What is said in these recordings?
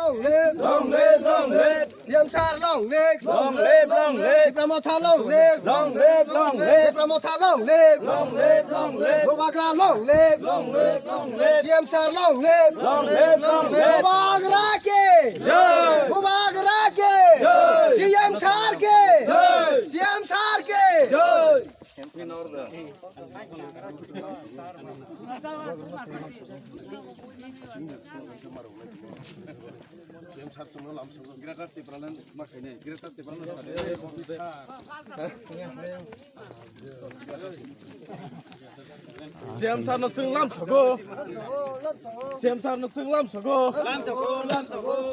long live, long live, long live. CM Sar long live, long live, long live. Diplomata long live, long live, long live. Diplomata long live, long live, long live. Bobagra long live, long live, long live. CM Sar long live, long live, long live. Bobagra ke jai, Bobagra ke jai. CM Sar ke jai, CM Sar ke jai. CM Sar nó sưng Lamsokgwi. CM Sar nó sưng Lamsokgwi.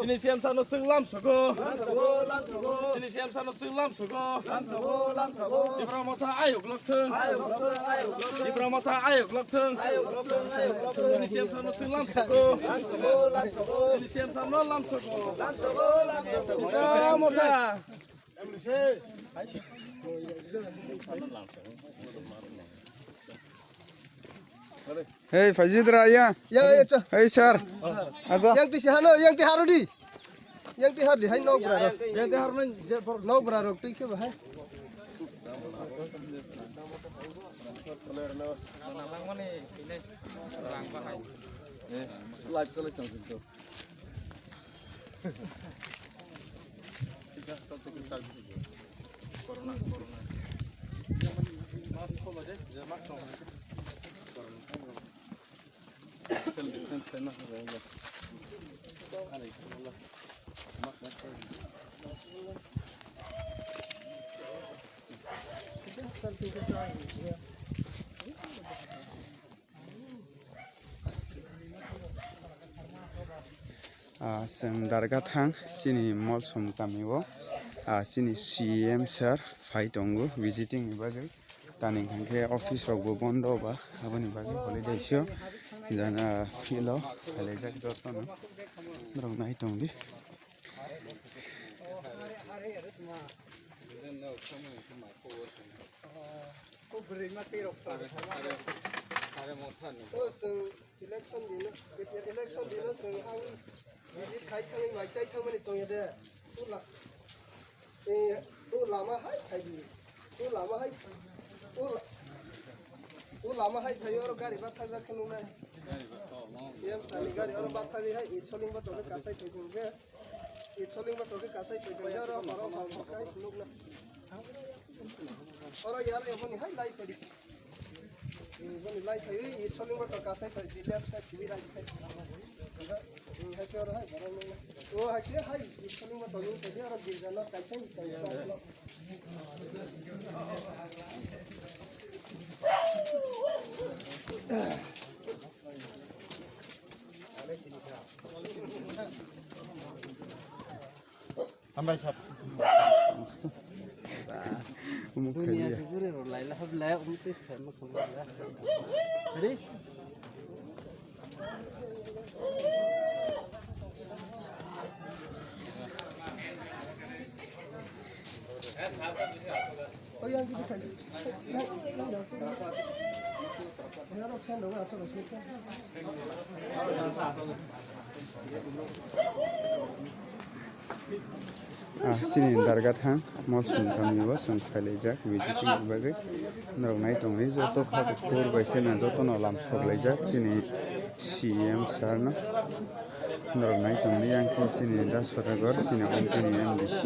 Sini CM Sar nó sưng Lamsokgwi. Sini CM Sar nó sưng Lamsokgwi. Diplomata ayok loktheng. Diplomata ayok loktheng. Sini CM Sar nó sưng Lamsokgwi. Sini CM Sar nó Lamsokgwi. Diplomata. Hey, Fajidra ya. Hey, sir. Aza. Yang ti sihano, yang ti harudi. Yang ti harudi, hai no braro. Yang ti harudi, no braro, tik ke bahai. Live ko lang dito. Corona. Maaf ko ba deh? Jamak ko. Social distance करना रहेगा। जों DarKhathang sini Molsom Kamio sini CEM sir fight ongo visiting ibagi tani khangke office rok bo bondo ba aboni bagi holiday show jana filo haliga dotono drong nai tongdi election dina sing awi visit khai thangai mai sai thamani toya de tu lama hai khai di tu lama hai thayo aro gari bat thaja khanu na CM sani gari aro bat thaji hai e choling ba toke kasai thaitung ge e choling ba toke kasai thaitung ge aro maro kai sinuk na aro yar eboni hai lai padi eboni lai thayo e choling ba toke kasai thai left side TV right side hai ke aro hai baro na o hai ke hai e choling ba toke thai aro girjana kai chai Ambil sab. Dunia segera rolai lah belah umtis sama keluarga. Jadi oh yang kita kaji. Yang orang fan dong asal asal kan. sini DarKhathang Molsom Kamio song khalejak visiting ibagi drong nai tongri joto khor bai khena joto no Lamsokgwi sini CEM sir no drong nai tongri yang sini daswatagor sini ompini MDC